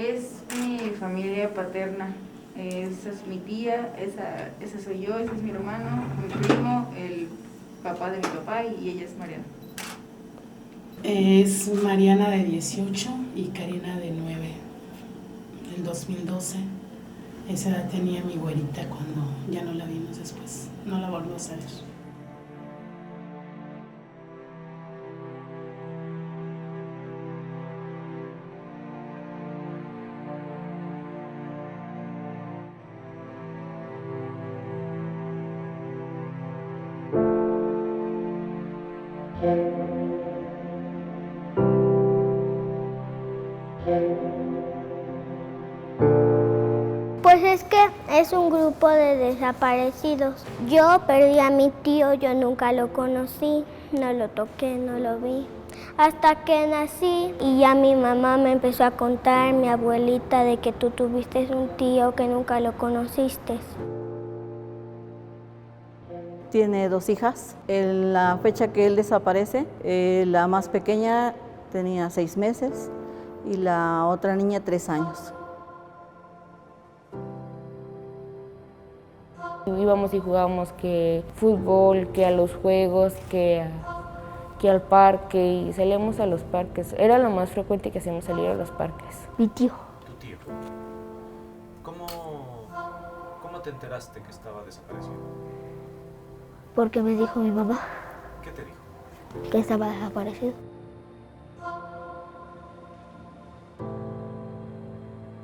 Es mi familia paterna. Esa es mi tía, esa soy yo, ese es mi hermano, mi primo, el papá de mi papá y ella es Mariana. Es Mariana de 18 y Karina de 9, del 2012. Esa edad tenía mi güerita cuando ya no la vimos después, no la volvimos a ver. Pues es que es un grupo de desaparecidos. Yo perdí a mi tío, yo nunca lo conocí, no lo toqué, no lo vi. Hasta que nací y ya mi mamá me empezó a contar, mi abuelita, de que tú tuviste un tío que nunca lo conociste. Tiene 2 hijas. En la fecha que él desaparece, la más pequeña tenía 6 meses y la otra niña 3 años. Íbamos y jugábamos que fútbol, que a los juegos, que al parque, y salíamos a los parques. Era lo más frecuente que hacíamos, salir a los parques. Mi tío. ¿Tu tío? ¿Cómo te enteraste que estaba desaparecido? Porque me dijo mi mamá ¿Qué te dijo? que estaba desaparecido.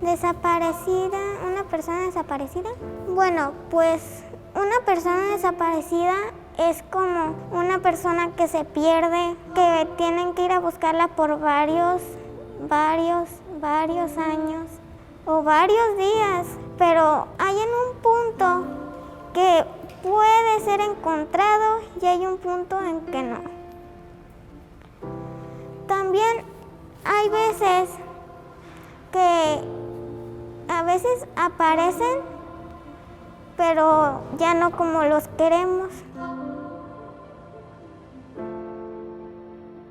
Desaparecida, una persona desaparecida. Bueno, pues una persona desaparecida es como una persona que se pierde, que tienen que ir a buscarla por varios años o varios días, pero hay en un punto que puede ser encontrado y hay un punto en que no. También hay veces que a veces aparecen, pero ya no como los queremos.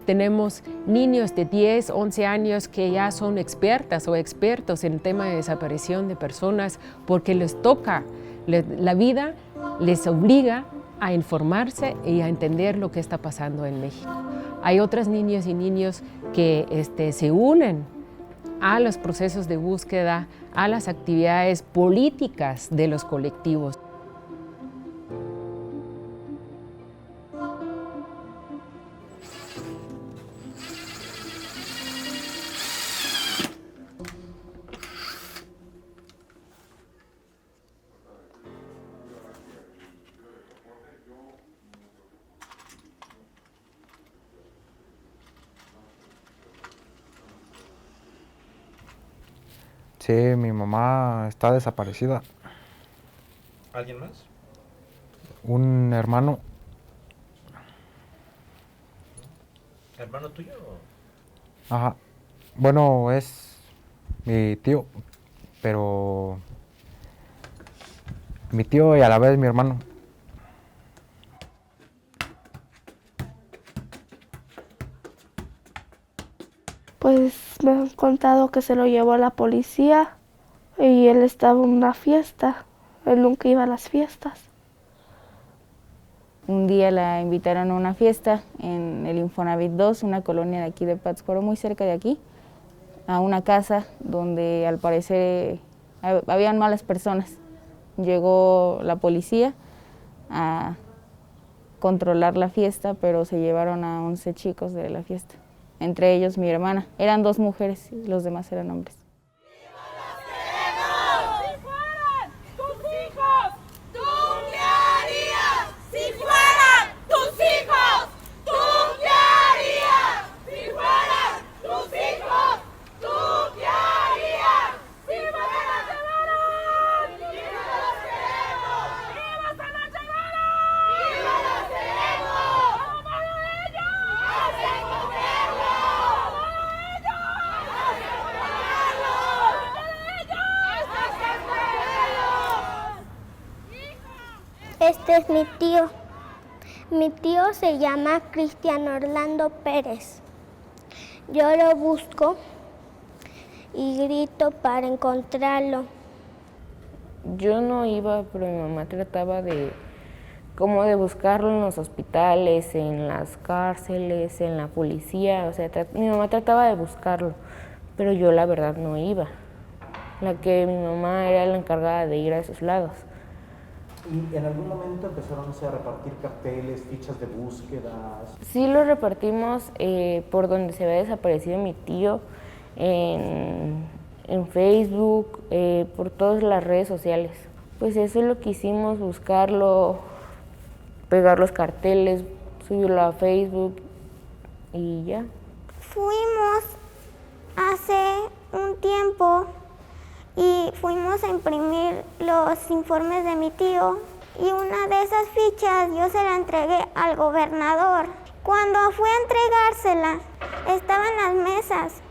Tenemos niños de 10, 11 años que ya son expertas o expertos en el tema de desaparición de personas porque les toca, la vida les obliga a informarse y a entender lo que está pasando en México. Hay otras niñas y niños que se unen a los procesos de búsqueda, a las actividades políticas de los colectivos. Sí, mi mamá está desaparecida. ¿Alguien más? Un hermano. ¿Hermano tuyo? Ajá. Bueno, es mi tío, pero mi tío y a la vez mi hermano. Pues me han contado que se lo llevó a la policía y él estaba en una fiesta. Él nunca iba a las fiestas. Un día la invitaron a una fiesta en el Infonavit 2, una colonia de aquí de Pátzcuaro, muy cerca de aquí, a una casa donde al parecer habían malas personas. Llegó la policía a controlar la fiesta, pero se llevaron a 11 chicos de la fiesta, entre ellos mi hermana. Eran 2 mujeres y los demás eran hombres. Este es mi tío. Mi tío se llama Cristian Orlando Pérez. Yo lo busco y grito para encontrarlo. Yo no iba, pero mi mamá trataba de buscarlo en los hospitales, en las cárceles, en la policía. O sea, mi mamá trataba de buscarlo, pero yo la verdad no iba. Mi mamá era la encargada de ir a esos lados. ¿Y en algún momento empezaron a repartir carteles, fichas de búsquedas? Sí, lo repartimos por donde se había desaparecido mi tío, en Facebook, por todas las redes sociales. Pues eso es lo que hicimos, buscarlo, pegar los carteles, subirlo a Facebook y ya. Fuimos hace un tiempo y fuimos a imprimir los informes de mi tío y una de esas fichas yo se la entregué al gobernador. Cuando fui a entregársela, estaban las mesas.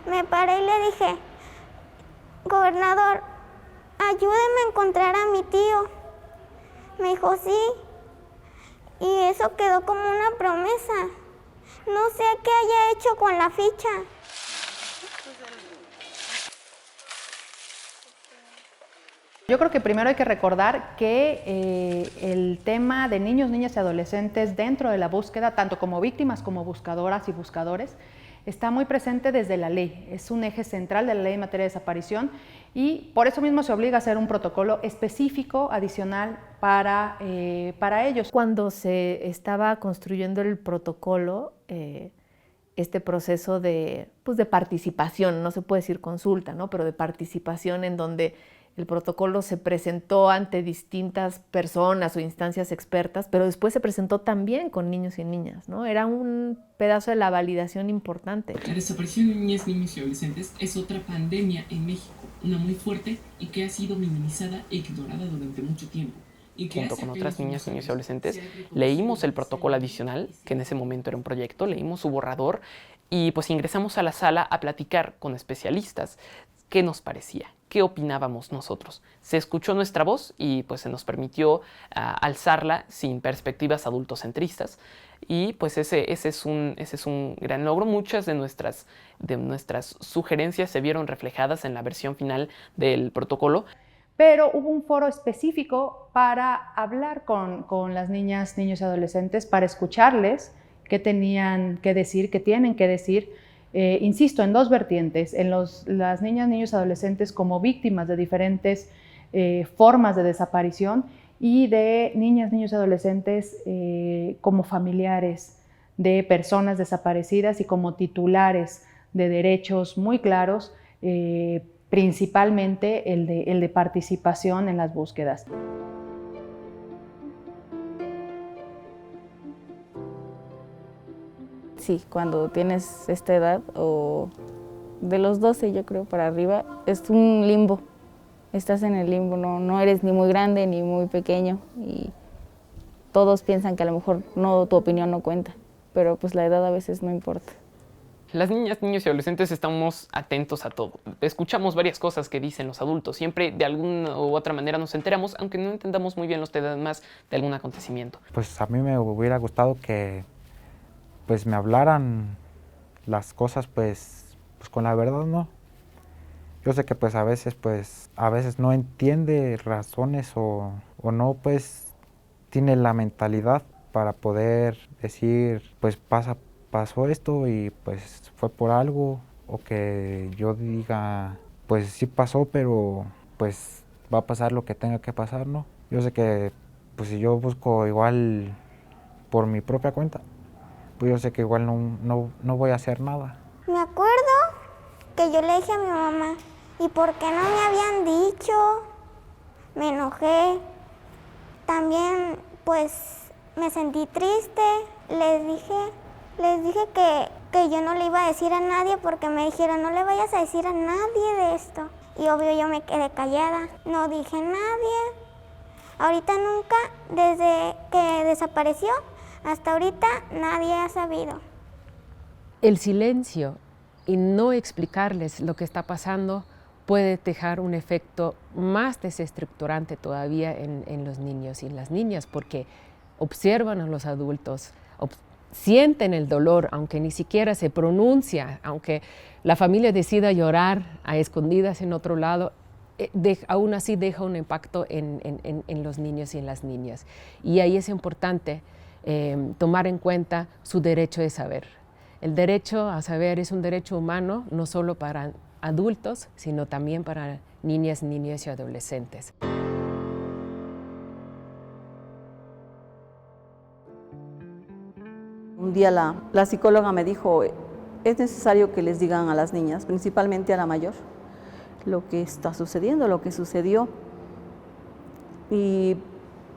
Me paré y le dije, gobernador, ayúdeme a encontrar a mi tío. Me dijo, sí. Y eso quedó como una promesa. No sé qué haya hecho con la ficha. Yo creo que primero hay que recordar que el tema de niños, niñas y adolescentes dentro de la búsqueda, tanto como víctimas como buscadoras y buscadores, está muy presente desde la ley. Es un eje central de la ley en materia de desaparición y por eso mismo se obliga a hacer un protocolo específico, adicional, para ellos. Cuando se estaba construyendo el protocolo, este proceso de participación, no se puede decir consulta, ¿no? Pero de participación en donde el protocolo se presentó ante distintas personas o instancias expertas, pero después se presentó también con niños y niñas, ¿no? Era un pedazo de la validación importante. La desaparición de niñas, niños y adolescentes es otra pandemia en México, una muy fuerte y que ha sido minimizada e ignorada durante mucho tiempo. Junto con otras niñas, niños y adolescentes, leímos el protocolo adicional, que en ese momento era un proyecto, leímos su borrador y pues ingresamos a la sala a platicar con especialistas qué nos parecía, qué opinábamos nosotros. Se escuchó nuestra voz y pues se nos permitió alzarla sin perspectivas adultocentristas y pues ese es un gran logro. Muchas de nuestras sugerencias se vieron reflejadas en la versión final del protocolo. Pero hubo un foro específico para hablar con las niñas, niños y adolescentes, para escucharles qué tenían que decir, qué tienen que decir. Insisto, en dos vertientes, en las niñas, niños y adolescentes como víctimas de diferentes formas de desaparición y de niñas, niños y adolescentes como familiares de personas desaparecidas y como titulares de derechos muy claros, principalmente el de participación en las búsquedas. Sí, cuando tienes esta edad, o de los 12 yo creo para arriba, es un limbo. Estás en el limbo, no eres ni muy grande ni muy pequeño y todos piensan que a lo mejor tu opinión no cuenta, pero pues la edad a veces no importa. Las niñas, niños y adolescentes estamos atentos a todo. Escuchamos varias cosas que dicen los adultos. Siempre de alguna u otra manera nos enteramos, aunque no entendamos muy bien los temas de algún acontecimiento. Pues a mí me hubiera gustado que pues me hablaran las cosas pues con la verdad, ¿no? Yo sé que pues a veces no entiende razones o no pues tiene la mentalidad para poder decir pues pasó esto y pues fue por algo, o que yo diga pues sí pasó pero pues va a pasar lo que tenga que pasar, ¿no? Yo sé que pues si yo busco igual por mi propia cuenta, pues yo sé que igual no voy a hacer nada. Me acuerdo que yo le dije a mi mamá, ¿y por qué no me habían dicho? Me enojé. También pues me sentí triste. Les dije que yo no le iba a decir a nadie porque me dijeron, no le vayas a decir a nadie de esto. Y obvio yo me quedé callada, no dije a nadie. Ahorita nunca, desde que desapareció, hasta ahorita nadie ha sabido. El silencio y no explicarles lo que está pasando puede dejar un efecto más desestructurante todavía en los niños y en las niñas, porque observan a los adultos, sienten el dolor, aunque ni siquiera se pronuncia, aunque la familia decida llorar a escondidas en otro lado, aún así deja un impacto en los niños y en las niñas. Y ahí es importante tomar en cuenta su derecho de saber. El derecho a saber es un derecho humano, no solo para adultos, sino también para niñas, niños y adolescentes. Un día la psicóloga me dijo, es necesario que les digan a las niñas, principalmente a la mayor, lo que está sucediendo, lo que sucedió. Y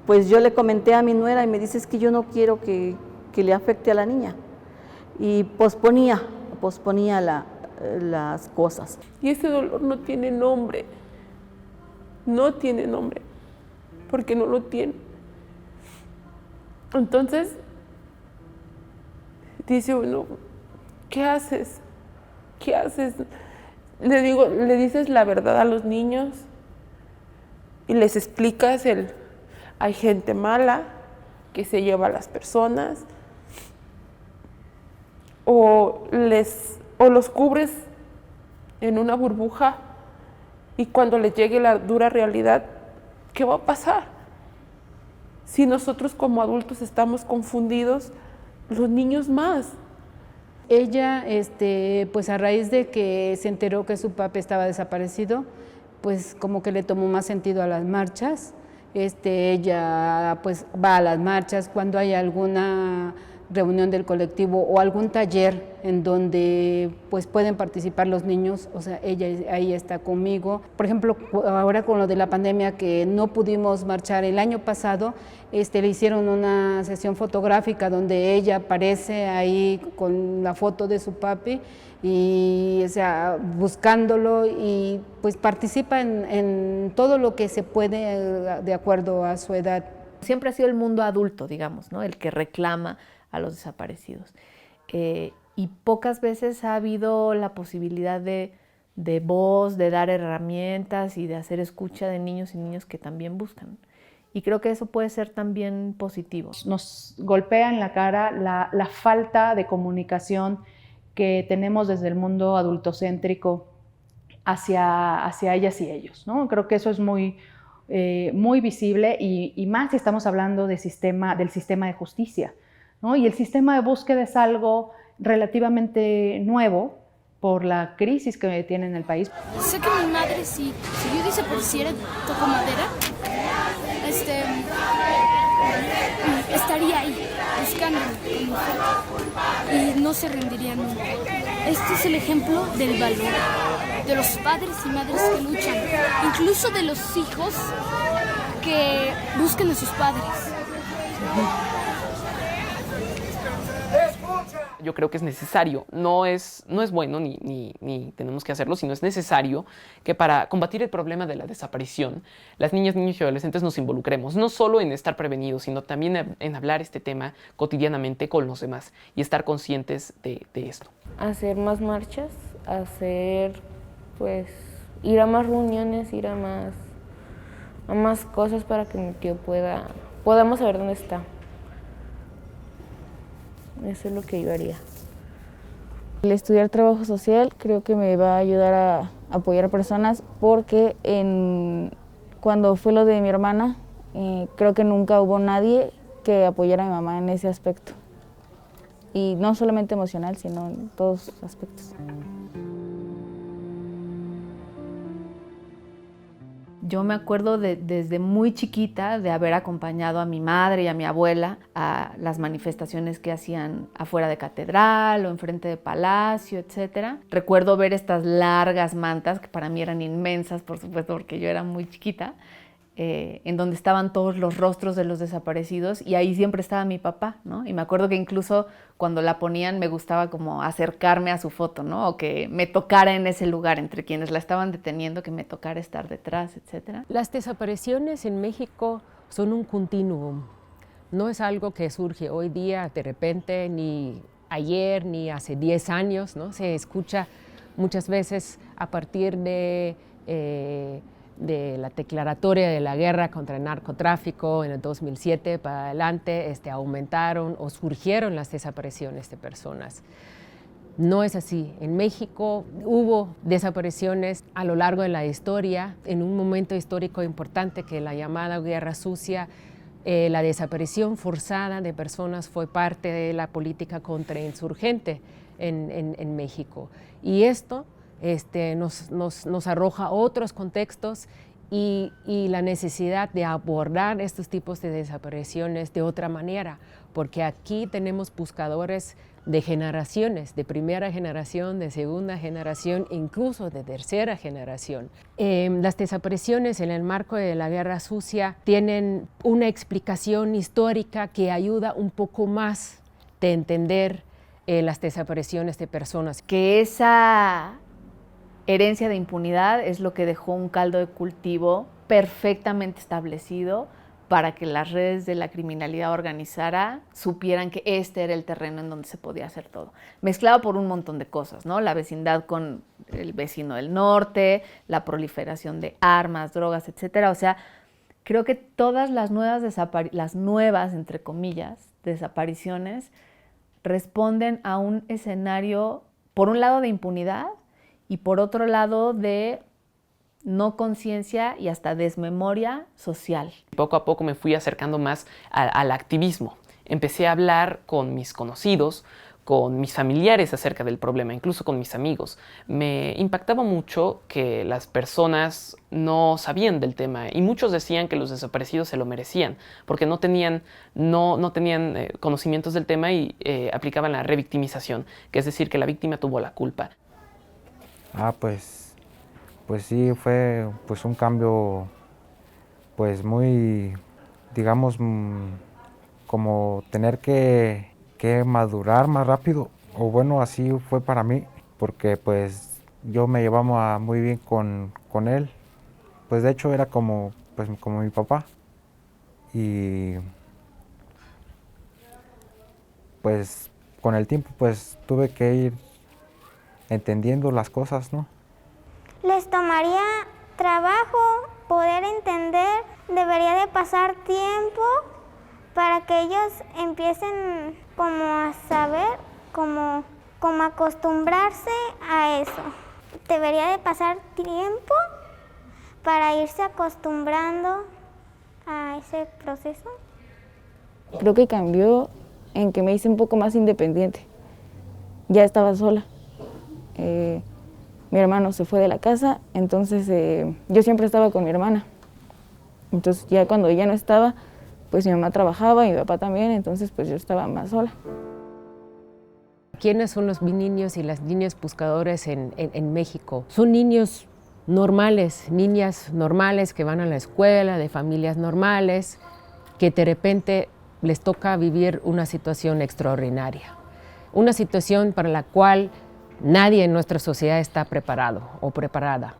pues yo le comenté a mi nuera y me dice, es que yo no quiero que le afecte a la niña. Y posponía las cosas. Y ese dolor no tiene nombre, porque no lo tiene. Entonces, dice uno, ¿qué haces? ¿Qué haces? Le dices la verdad a los niños y les explicas hay gente mala que se lleva a las personas, o los cubres en una burbuja y cuando les llegue la dura realidad, ¿qué va a pasar? Si nosotros como adultos estamos confundidos, los niños más. Ella, pues a raíz de que se enteró que su papi estaba desaparecido, pues como que le tomó más sentido a las marchas. Ella pues va a las marchas cuando hay alguna reunión del colectivo o algún taller en donde pues pueden participar los niños, o sea, ella ahí está conmigo. Por ejemplo, ahora con lo de la pandemia que no pudimos marchar el año pasado, le hicieron una sesión fotográfica donde ella aparece ahí con la foto de su papi y, o sea, buscándolo y pues participa en todo lo que se puede de acuerdo a su edad. Siempre ha sido el mundo adulto, digamos, ¿no? El que reclama a los desaparecidos. Y pocas veces ha habido la posibilidad de voz, de dar herramientas y de hacer escucha de niños y niñas que también buscan. Y creo que eso puede ser también positivo. Nos golpea en la cara la falta de comunicación que tenemos desde el mundo adultocéntrico hacia ellas y ellos, ¿no? Creo que eso es muy visible y más si estamos hablando del sistema de justicia, ¿no? Y el sistema de búsqueda es algo relativamente nuevo por la crisis que tiene en el país. Sé que mi madre, si yo desapareciera, toco madera, estaría ahí, buscándome y no se rendiría nunca. Este es el ejemplo del valor de los padres y madres que luchan, incluso de los hijos que buscan a sus padres. Yo creo que es necesario, no es bueno ni tenemos que hacerlo, sino es necesario que para combatir el problema de la desaparición, las niñas, niños y adolescentes nos involucremos, no solo en estar prevenidos, sino también en hablar este tema cotidianamente con los demás y estar conscientes de esto. Hacer más marchas, ir a más reuniones, ir a más cosas para que mi tío podamos saber dónde está. Eso es lo que yo haría. El estudiar trabajo social creo que me va a ayudar a apoyar a personas porque cuando fue lo de mi hermana, creo que nunca hubo nadie que apoyara a mi mamá en ese aspecto. Y no solamente emocional, sino en todos los aspectos. Yo me acuerdo desde muy chiquita de haber acompañado a mi madre y a mi abuela a las manifestaciones que hacían afuera de Catedral o enfrente de Palacio, etc. Recuerdo ver estas largas mantas, que para mí eran inmensas, por supuesto, porque yo era muy chiquita, en donde estaban todos los rostros de los desaparecidos y ahí siempre estaba mi papá, ¿no? Y me acuerdo que incluso cuando la ponían me gustaba como acercarme a su foto, ¿no? O que me tocara en ese lugar, entre quienes la estaban deteniendo, que me tocara estar detrás, etc. Las desapariciones en México son un continuum, no es algo que surge hoy día de repente, ni ayer, ni hace 10 años, ¿no? Se escucha muchas veces a partir de de la declaratoria de la guerra contra el narcotráfico en el 2007 para adelante, aumentaron o surgieron las desapariciones de personas. No es así. En México hubo desapariciones a lo largo de la historia, en un momento histórico importante que la llamada Guerra Sucia. La desaparición forzada de personas fue parte de la política contrainsurgente en México. Y esto nos arroja otros contextos y la necesidad de abordar estos tipos de desapariciones de otra manera, porque aquí tenemos buscadores de generaciones, de primera generación, de segunda generación, incluso de tercera generación. Las desapariciones en el marco de la Guerra Sucia tienen una explicación histórica que ayuda un poco más de entender las desapariciones de personas. Que esa herencia de impunidad es lo que dejó un caldo de cultivo perfectamente establecido para que las redes de la criminalidad organizada supieran que este era el terreno en donde se podía hacer todo. Mezclado por un montón de cosas, ¿no? La vecindad con el vecino del norte, la proliferación de armas, drogas, etcétera. O sea, creo que todas las nuevas, entre comillas, desapariciones responden a un escenario, por un lado, de impunidad y por otro lado, de no conciencia y hasta desmemoria social. Poco a poco me fui acercando más al activismo. Empecé a hablar con mis conocidos, con mis familiares acerca del problema, incluso con mis amigos. Me impactaba mucho que las personas no sabían del tema y muchos decían que los desaparecidos se lo merecían porque no tenían conocimientos del tema y aplicaban la revictimización, que es decir, que la víctima tuvo la culpa. Pues sí, fue pues un cambio pues muy, digamos, como tener que madurar más rápido, o bueno, así fue para mí, porque pues yo me llevaba muy bien con él, pues de hecho era como mi papá, y pues con el tiempo pues tuve que ir entendiendo las cosas, ¿no? Les tomaría trabajo poder entender, debería de pasar tiempo para que ellos empiecen como a saber, como acostumbrarse a eso. Debería de pasar tiempo para irse acostumbrando a ese proceso. Creo que cambió en que me hice un poco más independiente. Ya estaba sola. Mi hermano se fue de la casa, entonces yo siempre estaba con mi hermana. Entonces ya cuando ella no estaba, pues mi mamá trabajaba y mi papá también, entonces pues yo estaba más sola. ¿Quiénes son los niños y las niñas buscadores en México? Son niños normales, niñas normales que van a la escuela, de familias normales, que de repente les toca vivir una situación extraordinaria. Una situación para la cual nadie en nuestra sociedad está preparado o preparada.